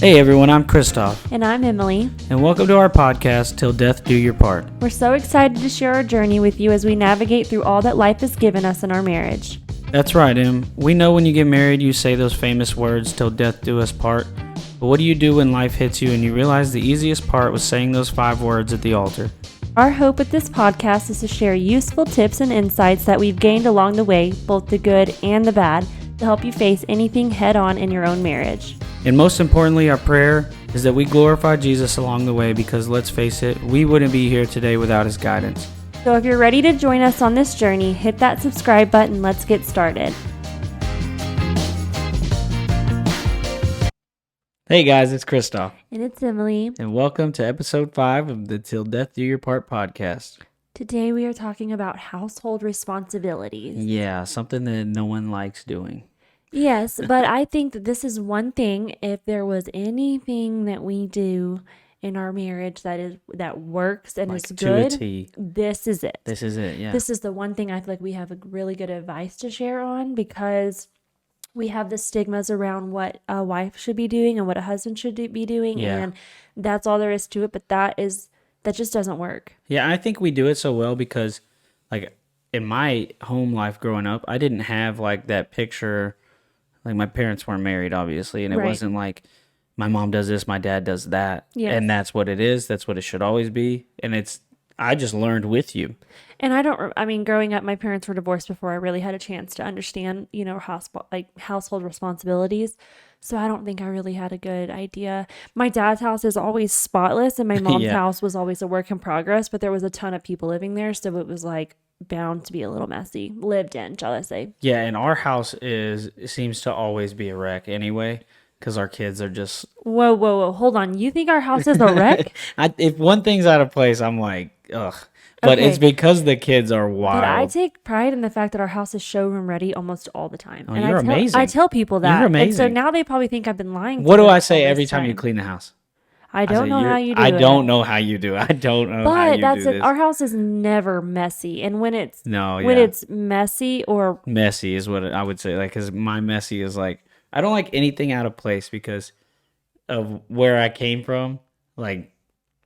Hey everyone, I'm Christoph. And I'm Emily. And welcome to our podcast, Till Death Do Your Part. We're so excited to share our journey with you as we navigate through all that life has given us in our marriage. That's right, Em. We know when you get married, you say those famous words, till death do us part. But what do you do when life hits you and you realize the easiest part was saying those 5 words at the altar? Our hope with this podcast is to share useful tips and insights that we've gained along the way, both the good and the bad, to help you face anything head on in your own marriage. And most importantly, our prayer is that we glorify Jesus along the way because let's face it, we wouldn't be here today without his guidance. So if you're ready to join us on this journey, hit that subscribe button. Let's get started. Hey guys, it's Christoph. And it's Emily. And welcome to episode 5 of the Till Death Do Your Part podcast. Today we are talking about household responsibilities. Yeah, something that no one likes doing. Yes, but I think that this is one thing, if there was anything that we do in our marriage that works and Like is to good, a T. this is it. This is it, yeah. This is the one thing I feel like we have a really good advice to share on, because we have the stigmas around what a wife should be doing and what a husband should be doing, Yeah. and that's all there is to it, but that just doesn't work. Yeah, I think we do it so well because, like, in my home life growing up, I didn't have, like, that picture. Like, my parents weren't married, obviously, and it Right. wasn't like my mom does this, my dad does that, Yes. and that's what it is. That's what it should always be, and I just learned with you. And growing up, my parents were divorced before I really had a chance to understand, household responsibilities. So I don't think I really had a good idea. My dad's house is always spotless, and my mom's Yeah. house was always a work in progress, but there was a ton of people living there. So it was like bound to be a little messy. Lived in, shall I say. Yeah, and our house seems to always be a wreck anyway because our kids are just... Whoa. Hold on. You think our house is a wreck? If one thing's out of place, I'm like, ugh. But Okay. it's because the kids are wild. But I take pride in the fact that our house is showroom ready almost all the time. Oh, And you're amazing. I tell people that. You're And so amazing. now they probably think I've been lying. What to do them I say all every this time you clean the house? I don't know how you do it. I don't know how you do it. I don't know how But you that's do it. this. Our house is never messy. And when it's No, when yeah. it's messy or Messy is what I would say. Like, because my messy is like, I don't like anything out of place because of where I came from. Like,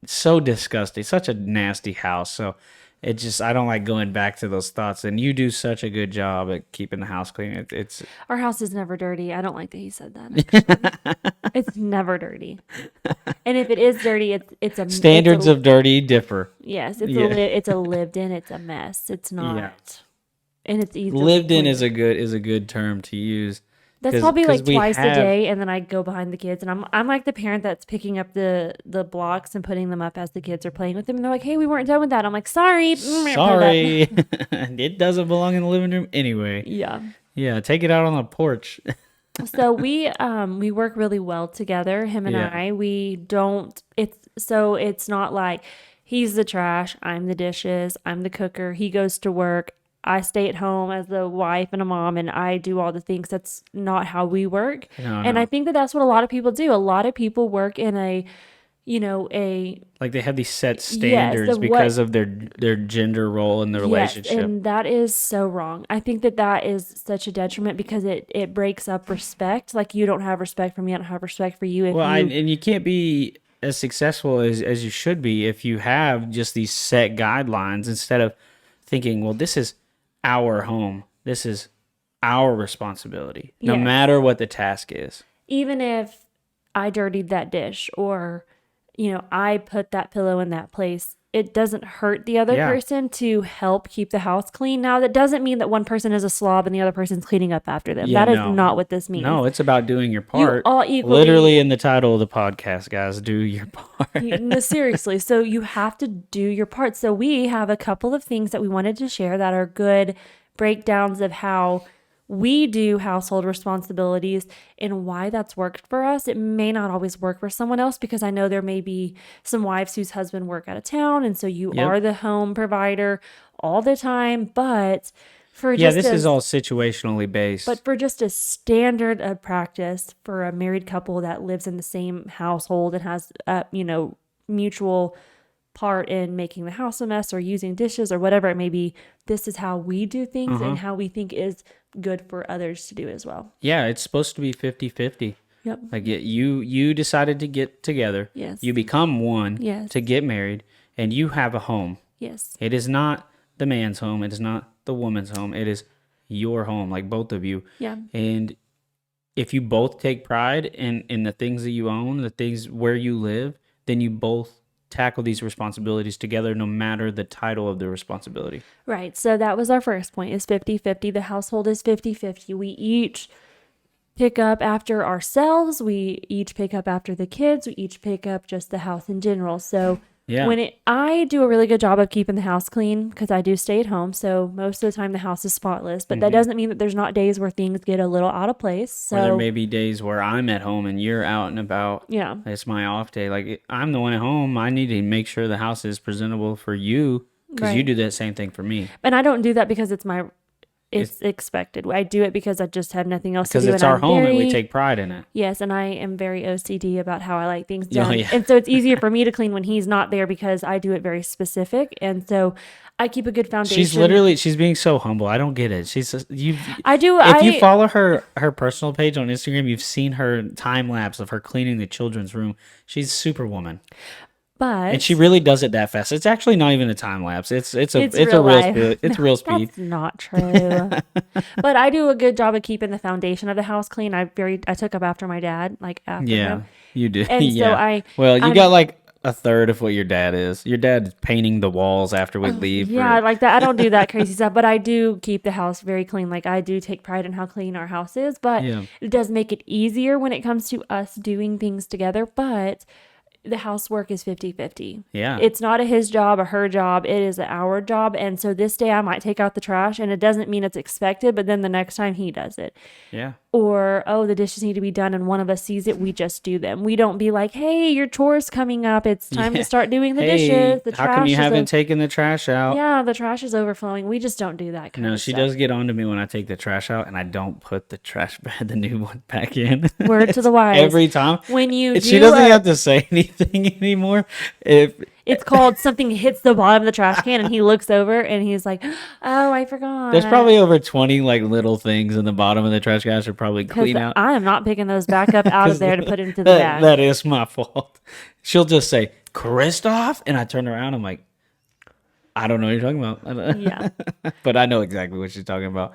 it's so disgusting. Such a nasty house. So it just, I don't like going back to those thoughts. And you do such a good job at keeping the house clean. It's our house is never dirty. I don't like that he said that. Actually. It's never dirty. And if it is dirty, it's a standards of dirty differ. yes, Yeah. it's a lived in. It's a mess. It's not. Yeah. And it's easy. Lived in is a good term to use. That's 'Cause- probably 'cause like we twice have- a day, and then I go behind the kids, and I'm like the parent that's picking up the blocks and putting them up as the kids are playing with them, and they're like, "Hey, we weren't done with that." I'm like, "Sorry, Sorry. It doesn't belong in the living room anyway. Yeah. Yeah, take it out on the porch. So we work really well together, him and Yeah. I. We don't. It's not like he's the trash, I'm the dishes, I'm the cooker. He goes to work. I stay at home as the wife and a mom, and I do all the things. That's not how we work. And No. I think that that's what a lot of people do. A lot of people work in a Like they have these set Yes, standards of because of their gender role in the relationship. Yes, and that is so wrong. I think that is such a detriment because it breaks up respect. Like, you don't have respect for me, I don't have respect for you. And you can't be as successful as you should be if you have just these set guidelines instead of thinking, well, this is our home. This is our responsibility, no Yes. matter what the task is. Even if I dirtied that dish or, I put that pillow in that place, it doesn't hurt the other Yeah. person to help keep the house clean. Now, that doesn't mean that one person is a slob and the other person's cleaning up after them. Yeah, that is no. not what this means. No, it's about doing your part. all equally- Literally in the title of the podcast, guys, do your part. No, seriously. So you have to do your part. So we have a couple of things that we wanted to share that are good breakdowns of how we do household responsibilities and why that's worked for us. It may not always work for someone else, because I know there may be some wives whose husband work out of town, and so you Yep. are the home provider all the time. But for Yeah, just this a- is all situationally based. But for just a standard of practice for a married couple that lives in the same household and has mutual part in making the house a mess or using dishes or whatever it may be, this is how we do things and how we think is good for others to do as well. Yeah, it's supposed to be 50-50. Yep. Like you decided to get together. Yes. You become one Yes. to get married, and you have a home. Yes. It is not the man's home. It is not the woman's home. It is your home, like both of you. Yeah. And if you both take pride in the things that you own, the things where you live, then you both tackle these responsibilities together, no matter the title of the responsibility. Right. So that was our first point, is 50-50. The household is 50-50. We each pick up after ourselves. We each pick up after the kids. We each pick up just the house in general. So Yeah. I do a really good job of keeping the house clean because I do stay at home. So most of the time the house is spotless, but that doesn't mean that there's not days where things get a little out of place. So Or there may be days where I'm at home and you're out and about. yeah. It's my off day. Like, I'm the one at home. I need to make sure the house is presentable for you, because you Right. do that same thing for me. And I don't do that because it's expected. I do it because I just have nothing else to Because do. it's and our I'm home and we very- take pride in it. Yes, and I am very OCD about how I like things Oh, done. yeah. And so it's easier for me to clean when he's not there because I do it very specific. And so I keep a good foundation. She's being so humble. I don't get it. She's just, I do. if you follow her personal page on Instagram, you've seen her time lapse of her cleaning the children's room. She's superwoman. But And she really does it that fast. It's actually not even a time lapse. It's a real real life. speed. It's real speed. That's not true. But I do a good job of keeping the foundation of the house clean. I took up after my dad, like after Yeah, him. you do. And so yeah. You got like a third of what your dad is. Your dad's painting the walls after we leave. Yeah, like that. I don't do that crazy stuff, but I do keep the house very clean. Like I do take pride in how clean our house is, but Yeah. it does make it easier when it comes to us doing things together. But the housework is 50-50. Yeah. It's not a his job or her job. It is our job. And so this day I might take out the trash, and it doesn't mean it's expected, but then the next time he does it. Yeah. Or, oh, the dishes need to be done and one of us sees it, we just do them. We don't be like, hey, your chore's coming up. It's time to start doing the dishes. The how trash come you is haven't taken the trash out? Yeah, the trash is overflowing. We just don't do that kind No, of she stuff. does get on to me when I take the trash out and I don't put the trash bag, the new one, back in. Word to the wise. Every time. When you do She doesn't have to say anything anymore. it's called something hits the bottom of the trash can and he looks over and he's like, oh, I forgot. There's probably over 20 like little things in the bottom of the trash can I should probably clean out. I am not picking those back up out of there to put into the bag. That is my fault. She'll just say, Christoph? And I turn around, I'm like, I don't know what you're talking about. Yeah. But I know exactly what she's talking about.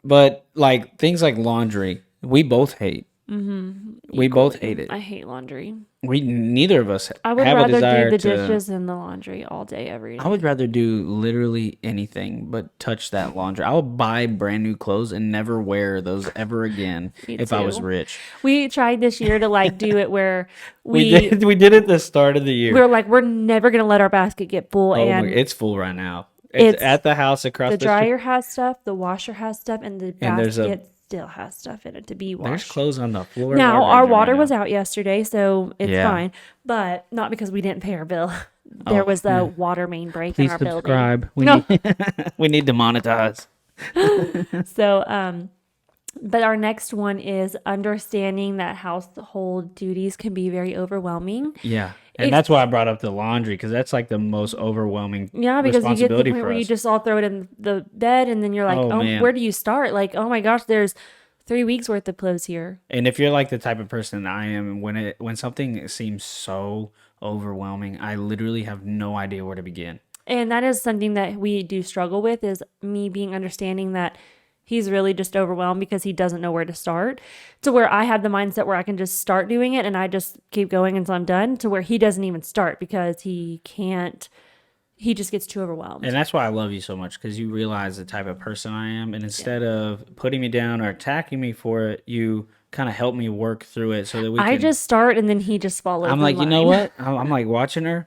But like things like laundry, we both hate. Mm-hmm. We both hate it. I hate laundry. Neither of us I would have a rather desire do the to. dishes and the laundry all day, every day. I would rather do literally anything but touch that laundry. I'll buy brand new clothes and never wear those ever again Me if I was too. rich. We tried this year to like do it where We did it the start of the year. we're like, we're never going to let our basket get full. Oh and my, it's full right now. It's at the house across the the dryer has stuff, the washer has stuff, and the And there's basket still has stuff in it to be There's washed. clothes on the floor. Now, our water was out. out yesterday, so it's Yeah. fine. But not because we didn't pay our bill. There was a water main break in Please our subscribe. building. We need to monetize. So, but our next one is understanding that household duties can be very overwhelming. Yeah. And It's- that's why I brought up the laundry, because that's like the most overwhelming Yeah, because you get to the responsibility point for where you us. just all throw it in the bed, and then you're like, Oh, oh, man. where do you start? Like, oh my gosh, there's 3 weeks worth of clothes here. And if you're like the type of person I am, when something seems so overwhelming, I literally have no idea where to begin. And that is something that we do struggle with, is me being understanding that he's really just overwhelmed because he doesn't know where to start, to where I have the mindset where I can just start doing it and I just keep going until I'm done, to where he doesn't even start because he just gets too overwhelmed. And that's why I love you so much, because you realize the type of person I am. And instead of putting me down or attacking me for it, you kind of help me work through it so that I just start and then he just follows. I'm in like, you know line. what? I'm like watching her.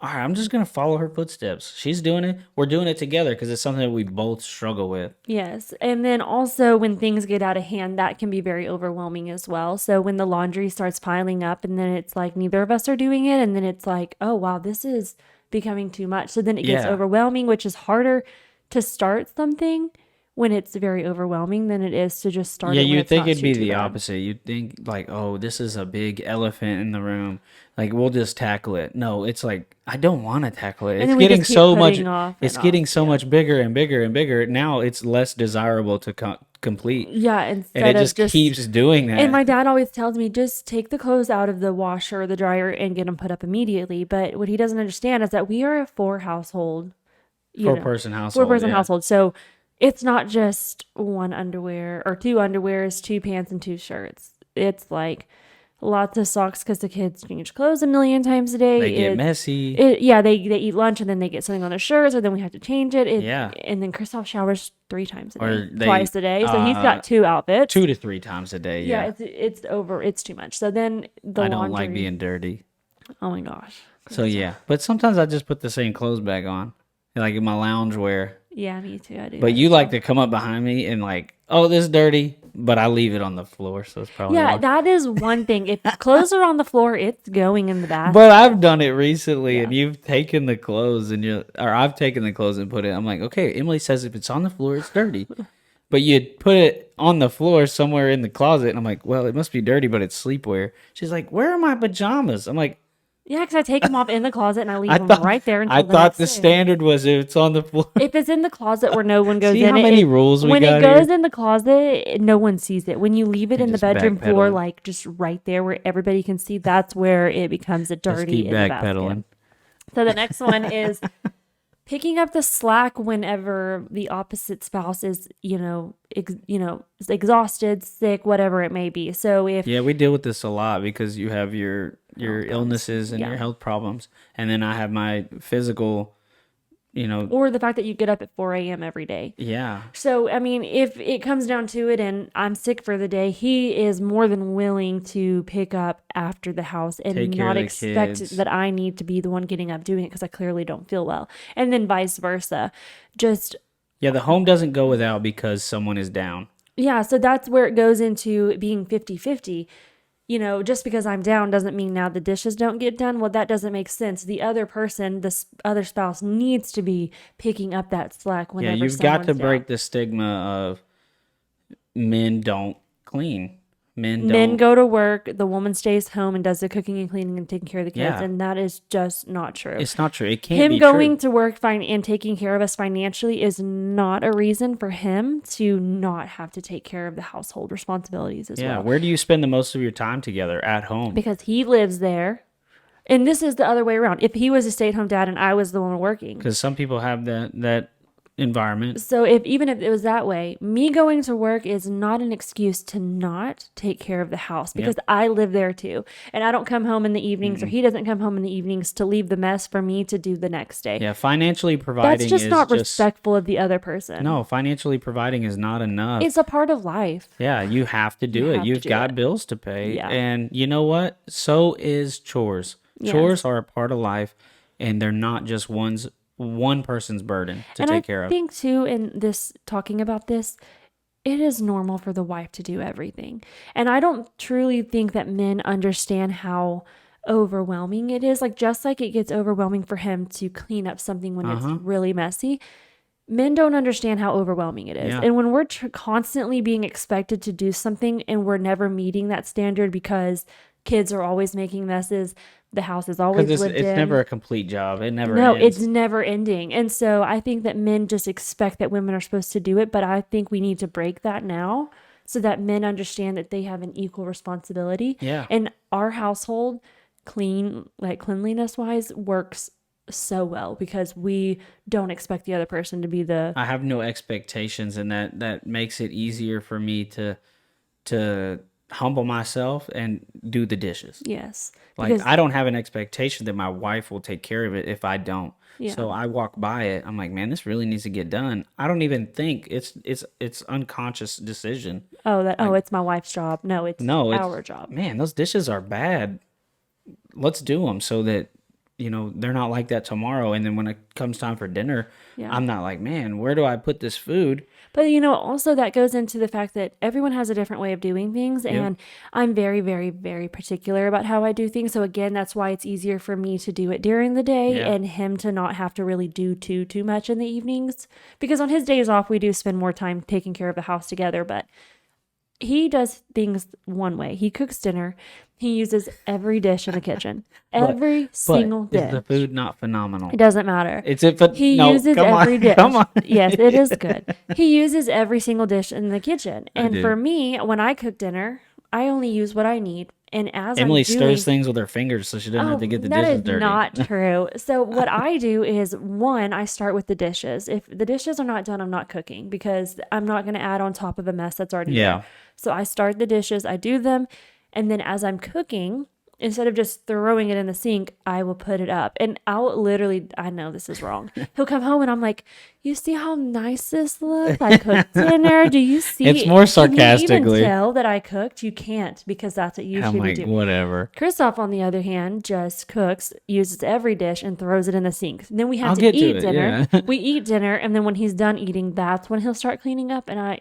All right, I'm just going to follow her footsteps. She's doing it. We're doing it together because it's something that we both struggle with. Yes. And then also when things get out of hand, that can be very overwhelming as well. So when the laundry starts piling up and then it's like neither of us are doing it, and then it's like, oh, wow, this is becoming too much. So then it gets Yeah. overwhelming, which is harder to start something when it's very overwhelming than it is to just start Yeah, it when you'd it's think not it'd be too the bad. opposite. You'd think like, oh, this is a big elephant in the room. Like, we'll just tackle it. No, it's like, I don't want to tackle it. And It's then we getting just keep so much. putting off It's and getting off, so much bigger and bigger and bigger. Now it's less desirable to complete. Yeah, And it instead of just just. keeps doing And that my dad always tells me, just take the clothes out of the washer or the dryer and get them put up immediately. But what he doesn't understand is that we are a for a person four household. person Yeah. household. So it's not just one underwear or two underwears, two pants, and two shirts. It's like lots of socks because the kids change clothes a million times a day. They get messy. Yeah, they eat lunch and then they get something on their shirts, or then we have to change it. Yeah. And then Christoph showers 3 times a day, Or they, twice a day. So he's got 2 outfits. 2 to 3 times a day. Yeah, Yeah. it's too much. So then the I laundry. don't like being dirty. Oh my gosh. So yeah, but sometimes I just put the same clothes back on, like in my lounge wear. Yeah, me too. I do. But that you too. like to come up behind me and like, oh, this is dirty, but I leave it on the floor, so it's probably Yeah, why. that is one thing. If clothes are on the floor, it's going in the bathroom. But I've done it recently, and Yeah. you've taken the clothes or I've taken the clothes and put it. I'm like, okay, Emily says if it's on the floor, it's dirty, but you put it on the floor somewhere in the closet, and I'm like, well, it must be dirty, but it's sleepwear. She's like, where are my pajamas? I'm like, Yeah, because I take them off in the closet and I leave I them thought right there until I the thought next the day. standard was if it's on the floor. If it's in the closet where no one goes See in, how many rules we when got it goes here? in the closet, no one sees it. When you leave it You're in the just bedroom floor, backpedaling. like just right there where everybody can see, that's where it becomes a Just dirty keep in the basket. backpedaling. So the next one is picking up the slack whenever the opposite spouse is, is exhausted, sick, whatever it may be. So if Yeah, we deal with this a lot because you have your illnesses and Yeah. your health problems, and then I have my physical, or the fact that you get up at 4 a.m. every day. yeah. So, I mean, if it comes down to it and I'm sick for the day, he is more than willing to pick up after the house and Take care not of the expect kids. that I need to be the one getting up doing it because I clearly don't feel well. And then vice versa. Just, Yeah, the home doesn't go without because someone is down. yeah, so that's where it goes into being 50-50. Just because I'm down doesn't mean now the dishes don't get done. Well, that doesn't make sense. The other person, other spouse needs to be picking up that slack whenever Yeah, you've got to someone's down. break the stigma of men don't clean. Men Men don't. go to work, the woman stays home and does the cooking and cleaning and taking care of the kids, Yeah. and that is just not true. It's not true. It can't Him be going true. to work and taking care of us financially is not a reason for him to not have to take care of the household responsibilities as Yeah, well. where do you spend the most of your time together? At home. Because he lives there. And this is the other way around. If he was a stay-at-home dad and I was the one working. Because some people have that environment. So even if it was that way, me going to work is not an excuse to not take care of the house because I live there too. And I don't come home in the evenings or he doesn't come home in the evenings to leave the mess for me to do the next day. Yeah, financially providing That's just is not respectful of the other person. No, financially providing is not enough. It's a part of life. Yeah, you have to do You it. have to You've do got it. bills to pay. Yeah. And you know what? So is chores. Yes. Chores are a part of life, and they're not just one person's burden to And take I care of. think too, in this talking about this, it is normal for the wife to do everything. And I don't truly think that men understand how overwhelming it is. Like just like it gets overwhelming for him to clean up something when it's really messy. Men don't understand how overwhelming it is. Yeah. And when we're constantly being expected to do something and we're never meeting that standard because kids are always making messes, the house is always Because lived it's in. never a complete job. It never No, ends. it's never ending. And so I think that men just expect that women are supposed to do it, but I think we need to break that now so that men understand that they have an equal responsibility. Yeah. And our household, cleanliness wise, works so well because we don't expect the other person to be the I have no expectations, and that makes it easier for me to humble myself and do the dishes. yes. Like Because I don't have an expectation that my wife will take care of it if I don't. Yeah. So I walk by it. I'm like, man, this really needs to get done. I don't even think it's unconscious decision. it's my wife's job. No, it's No, it's our job. Man, those dishes are bad. Let's do them so that they're not like that tomorrow. And then when it comes time for dinner, Yeah. I'm not like, man, where do I put this food? But also that goes into the fact that everyone has a different way of doing things, and I'm very, very, very particular about how I do things. So again, that's why it's easier for me to do it during the day and him to not have to really do too much in the evenings. Because on his days off, we do spend more time taking care of the house together. But he does things one way. He cooks dinner. He uses every dish in the kitchen. But Every but single is the dish. food not It phenomenal? doesn't matter. It's it, but He no, uses come on, every come dish. on. Yes, it is good. He uses every single dish in the kitchen. I And for do. me, when I cook dinner, I only use what I need. And as I'm Emily stirs doing, things with her fingers so she doesn't have to oh, get the that dishes is dirty. not true. So what I do is one, I start with the dishes. If the dishes are not done, I'm not cooking because I'm not going to add on top of a mess that's already there. Yeah. So I start the dishes, I do them, and then as I'm cooking, instead of just throwing it in the sink, I will put it up. And I'll literally, I know this is wrong. He'll come home and I'm like, you see how nice this looks? I cooked dinner. Do you It's see? more Can you even sarcastically. tell that I cooked? You can't because that's what I'm usually we like, do. whatever. Christoph, on the other hand, just cooks, uses every dish, and throws it in the sink. Then we have I'll to get to eat it. dinner. Yeah. We eat dinner, and then when he's done eating, that's when he'll start cleaning up. And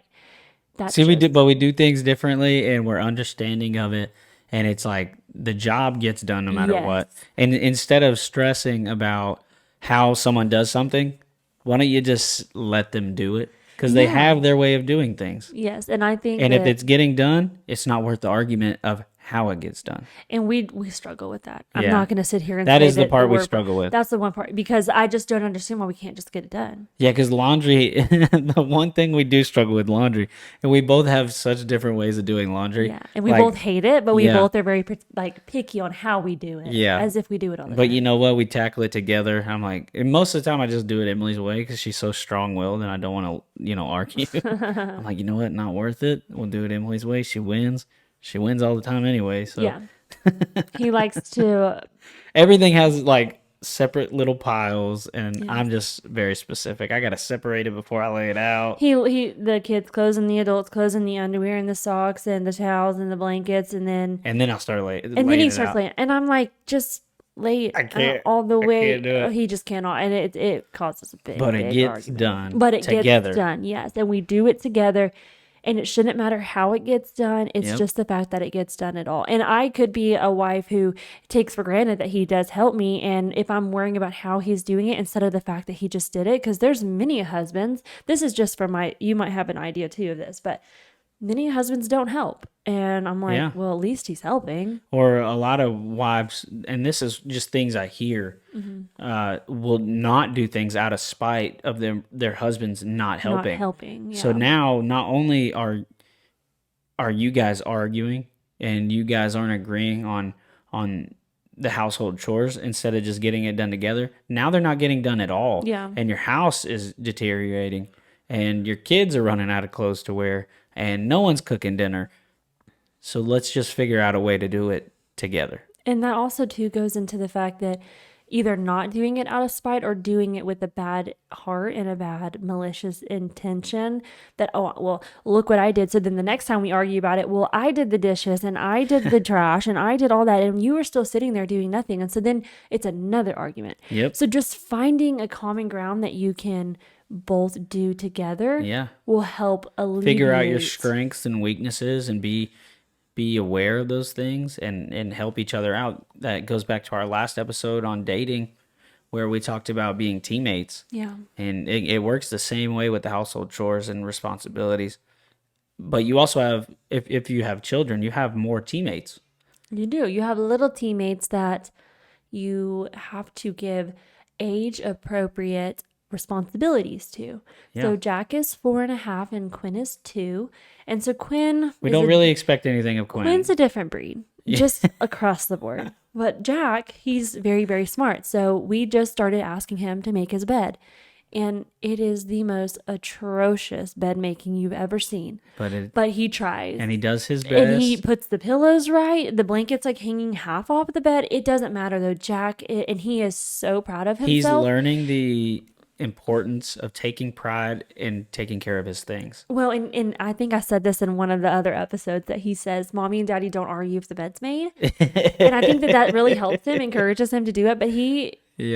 that's See, we do, just, but we do things differently, and we're understanding of it, and it's like the job gets done no matter yes, what. And instead of stressing about how someone does something, why don't you just let them do it? Because they yeah, have their way of doing things. yes. And I think And if that, it's getting done, it's not worth the argument of how it gets done. and we struggle with that. I'm Yeah. not going to sit here and That say is the that part we we're, struggle with. that's the one part because I just don't understand why we can't just get it done. Yeah, because laundry, the one thing we do struggle with laundry, and we both have such different ways of doing laundry. Yeah, and we Like, both hate it, but we yeah, both are very like picky on how we do it, yeah. as if we do it all the But you time. know what? We tackle it together. I'm like, and most of the time I just do it Emily's way because she's so strong willed and I don't want to, argue. I'm like, you know what? Not worth it. We'll do it Emily's way. She wins. She wins all the time anyway. So Yeah, he likes to. everything has like separate little piles, and Yes. I'm just very specific. I got to separate it before I lay it out. The kids clothes and the adults clothes and the underwear and the socks and the towels and the blankets And then I'll start and then laying he it starts out. laying and I'm like just lay it I can't. all the I way. can't do it. He just cannot, and it causes a But it big gets argument. done But it together. gets done, yes, and we do it together. And it shouldn't matter how it gets done. It's Yep. just the fact that it gets done at all. And I could be a wife who takes for granted that he does help me. And if I'm worrying about how he's doing it instead of the fact that he just did it, because there's many husbands, this is just for you might have an idea too of this, but many husbands don't help. And I'm like, Yeah. well, at least he's helping. Or a lot of wives, and this is just things I hear, will not do things out of spite of their husbands not helping. Not helping. Yeah. So now, not only are you guys arguing and you guys aren't agreeing on the household chores instead of just getting it done together, now they're not getting done at all. Yeah. And your house is deteriorating, and your kids are running out of clothes to wear, and no one's cooking dinner. So let's just figure out a way to do it together. And that also too goes into the fact that either not doing it out of spite or doing it with a bad heart and a bad malicious intention that, oh, well, look what I did. So then the next time we argue about it, well, I did the dishes and I did the trash and I did all that and you were still sitting there doing nothing. And so then it's another argument. Yep. So just finding a common ground that you can both do together Yeah. will help alleviate. Figure out your strengths and weaknesses and be aware of those things and help each other out. That goes back to our last episode on dating where we talked about being teammates. Yeah. And it works the same way with the household chores and responsibilities. But you also have, if you have children, you have more teammates. You do. You have little teammates that you have to give age appropriate responsibilities to. Yeah. So Jack is 4.5 and Quinn is 2. And so Quinn We is don't really expect anything of Quinn. Quinn's a different breed, just across the board. But Jack, he's very, very smart. So we just started asking him to make his bed. And it is the most atrocious bed making you've ever seen. But he tries. And he does his best. And he puts the pillows right. The blanket's like hanging half off the bed. It doesn't matter though. Jack, and he is so proud of himself. He's learning the importance of taking pride in taking care of his things. Well, and I think I said this in one of the other episodes that he says, Mommy and Daddy don't argue if the bed's made. And I think that really helps him, encourages him to do it. But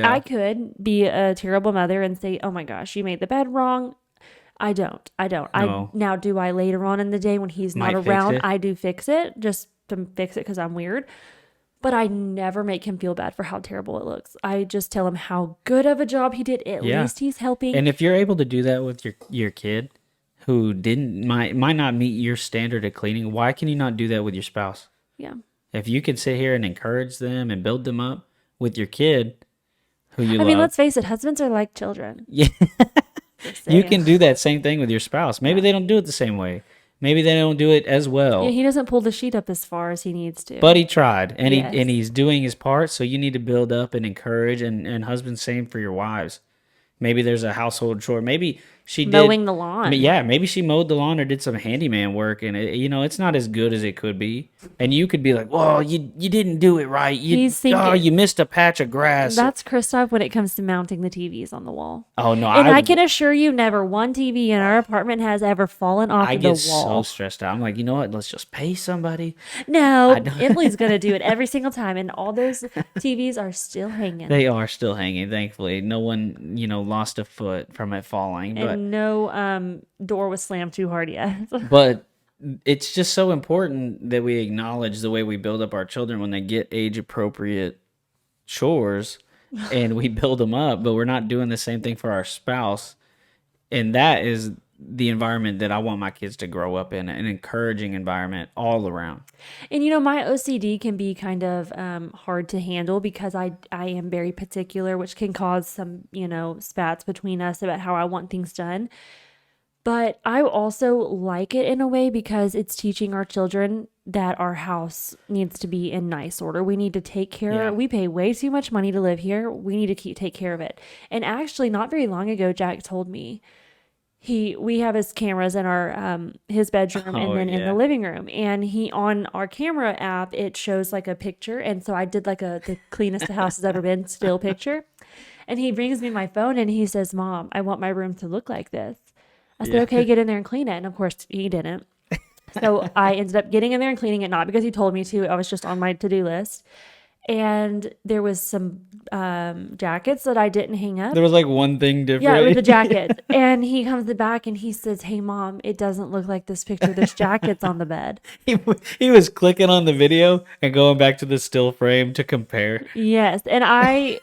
I could be a terrible mother and say, oh my gosh, you made the bed wrong. I don't. No. Now, do I later on in the day when he's Might not fix around, it. I do fix it just to fix it because I'm weird. But I never make him feel bad for how terrible it looks. I just tell him how good of a job he did. At Yeah. least he's helping. And if you're able to do that with your kid, who didn't might not meet your standard of cleaning, why can you not do that with your spouse? Yeah. If you could sit here and encourage them and build them up with your kid who you I mean, love, let's face it, husbands are like children. yeah, Just you saying. can do that same thing with your spouse. Maybe Yeah. they don't do it the same way. Maybe they don't do it as Yeah, well. he doesn't pull the sheet up as far as he needs to. But he tried, and Yes. he's doing his part. So you need to build up and encourage, and husbands, same for your wives. Maybe there's a household chore. Maybe she did. Mowing the lawn. Yeah, maybe she mowed the lawn or did some handyman work, and it's not as good as it could be. And you could be like, "Well, you didn't do it right. He's thinking- You missed a patch of grass." That's Christoph when it comes to mounting the TVs on the wall. Oh no, And I can assure you, never one TV in our apartment has ever fallen off I of the get so wall. stressed out. I'm like, you know what? Let's just pay somebody. No, I don't- Emily's gonna do it every single time, and all those TVs are still hanging. They are still hanging, thankfully. No one, lost a foot from it falling. And no door was slammed too hard yet. But it's just so important that we acknowledge the way we build up our children when they get age appropriate chores and we build them up, but we're not doing the same thing for our spouse. And that is the environment that I want my kids to grow up in, an encouraging environment all around. And my OCD can be kind of hard to handle because I am very particular, which can cause some, spats between us about how I want things done. But I also like it in a way because it's teaching our children that our house needs to be in nice order. We need to take care. Yeah. We pay way too much money to live here. We need to take care of it. And actually, not very long ago, Jack told me we have his cameras in our his bedroom and then in the living room, and he on our camera app it shows like a picture, and so I did like the cleanest the house has ever been still picture, and he brings me my phone and he says, "Mom, I want my room to look like this." I said, "Okay, get in there and clean it," and of course he didn't. So I ended up getting in there and cleaning it, not because he told me to. I was just on my to-do list. And there was some jackets that I didn't hang up. There was like one thing different. Yeah, with the jacket. And he comes back and he says, "Hey, Mom, it doesn't look like this picture. There's jackets on the bed." He was clicking on the video and going back to the still frame to compare. Yes. And I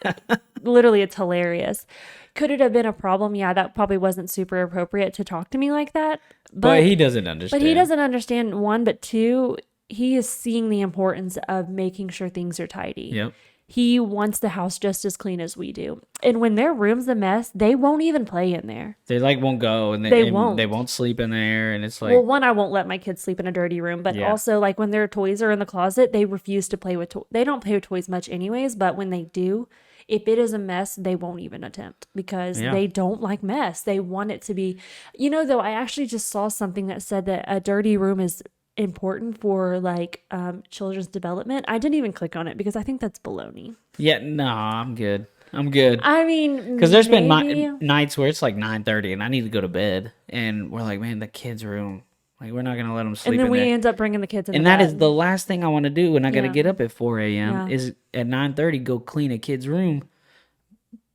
literally, it's hilarious. Could it have been a problem? Yeah, that probably wasn't super appropriate to talk to me like that. But he doesn't understand. But he doesn't understand, one, but two, he is seeing the importance of making sure things are tidy. Yep. He wants the house just as clean as we do. And when their room's a mess, they won't even play in there. They won't go and They won't. They won't sleep in there, and it's like, Well, one, I won't let my kids sleep in a dirty room, but also like when their toys are in the closet, they refuse to play with they don't play with toys much anyways, but when they do, if it is a mess, they won't even attempt because they don't like mess. They want it to be, though I actually just saw something that said that a dirty room is important for like children's development. I didn't even click on it because I think that's baloney. yeah, no, I'm good. I mean, Because there's been maybe. nights where it's like 9:30 and I need to go to bed, and we're like, man, the kids' room, like we're not gonna let them sleep And then in we there. end up bringing the kids in And the that bed. is the last thing I want to do when I got to Yeah. get up at 4 a.m. Yeah. is at 9:30 go clean a kid's room.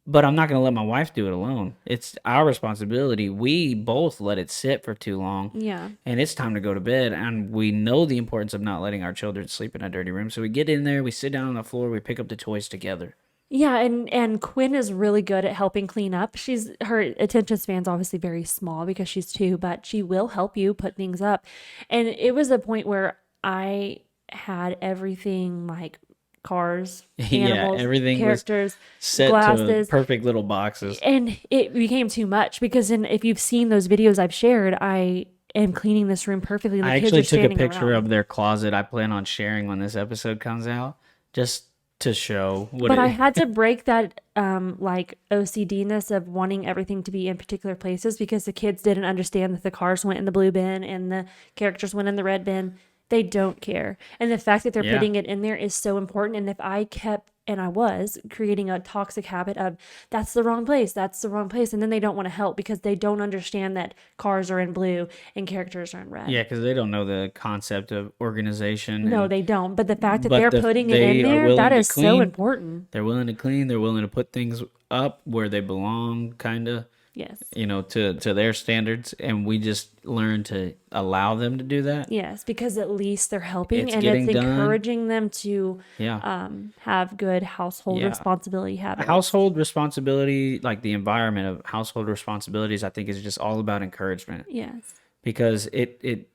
But I'm not going to let my wife do it alone. It's our responsibility. We both let it sit for too long. Yeah. And it's time to go to bed. And we know the importance of not letting our children sleep in a dirty room. So we get in there, we sit down on the floor, we pick up the toys together. Yeah, and Quinn is really good at helping clean up. Her attention span's obviously very small because she's 2, but she will help you put things up. And it was a point where I had everything like cars, animals, everything characters, was set glasses, to perfect little boxes. and it became too much because if you've seen those videos I've shared, I am cleaning this room perfectly. And the I kids actually are took a standing picture around. of their closet. I plan on sharing when this episode comes out, just to show what But I had to break that like OCD-ness of wanting everything to be in particular places because the kids didn't understand that the cars went in the blue bin and the characters went in the red bin. They don't care. And the fact that they're putting it in there is so important. And if I kept, and I was creating a toxic habit of that's the wrong place, and then they don't want to help because they don't understand that cars are in blue and characters are in red. Yeah, because they don't know the concept of organization. No, and they don't. But the fact that But they're the- putting it they in are there, willing that to is so clean. important. They're willing to clean. They're willing to put things up where they belong, kind of, Yes. to their standards. And we just learn to allow them to do that. Yes, because at least they're helping It's and getting it's done. encouraging them to Yeah. have good household Yeah. responsibility habits. Household responsibility, like the environment of household responsibilities, I think is just all about encouragement. Yes. because it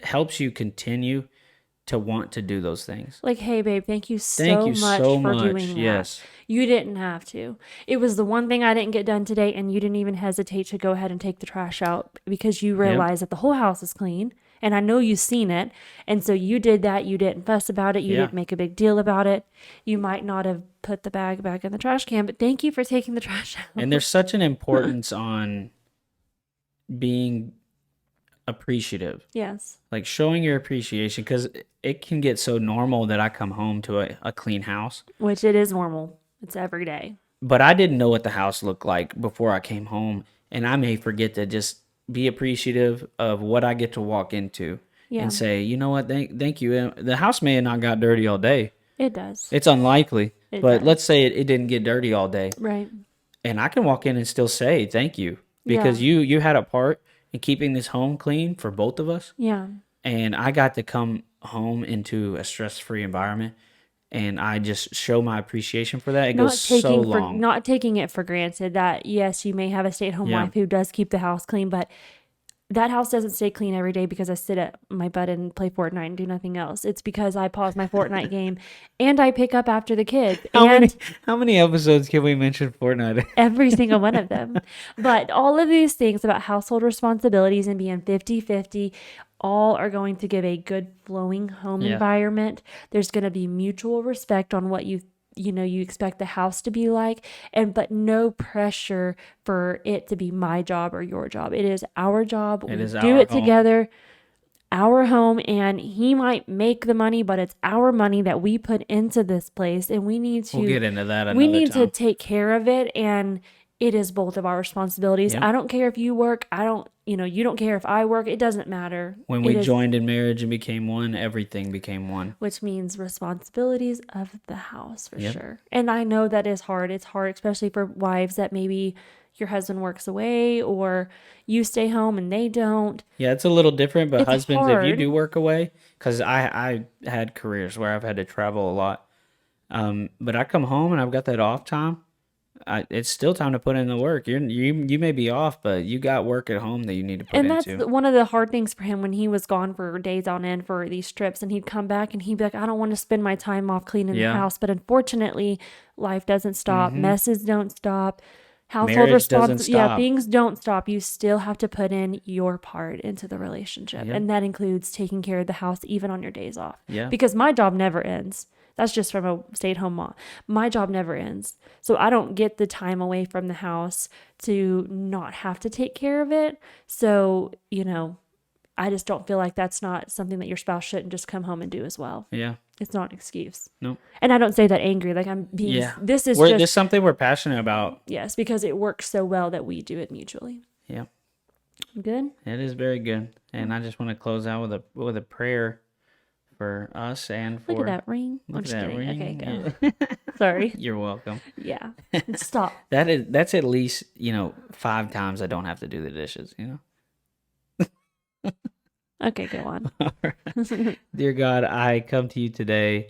helps you continue to want to do those things. Like, hey, babe, thank you Thank so you much so for much. doing that. Yes. You didn't have to. It was the one thing I didn't get done today, and you didn't even hesitate to go ahead and take the trash out because you Yep. realize that the whole house is clean. And I know you've seen it. And so you did that. You didn't fuss about it. You Yeah. didn't make a big deal about it. You might not have put the bag back in the trash can, but thank you for taking the trash out. And there's such an importance on being appreciative, Yes. like showing your appreciation, because it can get so normal that I come home to a clean house. Which it is normal. It's every day. But I didn't know what the house looked like before I came home. And I may forget to just be appreciative of what I get to walk into Yeah. and say, you know what, thank you. The house may have not got dirty all day. It does. It's unlikely. It But does. let's say it didn't get dirty all day. Right. And I can walk in and still say thank you because Yeah. you had a part in keeping this home clean for both of us. Yeah. And I got to come home into a stress-free environment, and I just show my appreciation for that. It goes so long. Not taking it for granted that yes, you may have a stay-at-home Yeah. wife who does keep the house clean, but that house doesn't stay clean every day because I sit at my butt and play Fortnite and do nothing else. It's because I pause my Fortnite game and I pick up after the kids and How many episodes can we mention Fortnite? every single one of them. But all of these things about household responsibilities and being 50-50 all are going to give a good flowing home Yeah. environment. There's going to be mutual respect on what you expect the house to be like, but no pressure for it to be my job or your job. It is our job. It We is do our it home. together, our home, and he might make the money, but it's our money that we put into this place, and we need to We'll get into that another we need time. to take care of it, and it is both of our responsibilities. Yep. I don't care if you work. You don't care if I work. It doesn't matter. When It we is- joined in marriage and became one, everything became one. which means responsibilities of the house for Yep. sure. And I know that is hard. It's hard, especially for wives that maybe your husband works away or you stay home and they don't. Yeah, it's a little different, but It's husbands, if you hard. do work away, because I had careers where I've had to travel a lot, but I come home and I've got that off time. It's still time to put in the work. You may be off, but you got work at home that you need to put And that's into. one of the hard things for him when he was gone for days on end for these trips, and he'd come back and he'd be like, I don't want to spend my time off cleaning Yeah. the house. But unfortunately, life doesn't stop. Messes don't stop. Household Marriage doesn't responsibilities, yeah, stop. things don't stop. You still have to put in your part into the relationship. Yep. And that includes taking care of the house even on your days off. Yeah. Because my job never ends. That's just from a stay-at-home mom. My job never ends. So I don't get the time away from the house to not have to take care of it. So, I just don't feel like that's not something that your spouse shouldn't just come home and do as well. Yeah. It's not an excuse. Nope. And I don't say that angry. Like I'm being, Yeah. this is This is just, something we're passionate about. yes, because it works so well that we do it mutually. Yeah. Good? It is very good. And I just want to close out with a prayer for us and for Look at that ring. I'm Look just at that kidding. ring. Okay, go. Sorry. You're welcome. Yeah. Stop. That's at least, 5 times I don't have to do the dishes, Okay, go on. Dear God, I come to you today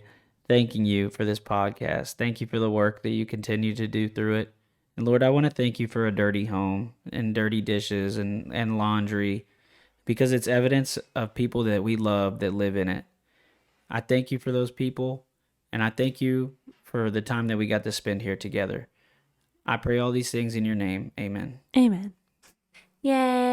thanking you for this podcast. Thank you for the work that you continue to do through it. And Lord, I want to thank you for a dirty home and dirty dishes and laundry because it's evidence of people that we love that live in it. I thank you for those people, and I thank you for the time that we got to spend here together. I pray all these things in your name. Amen. Amen. Yay.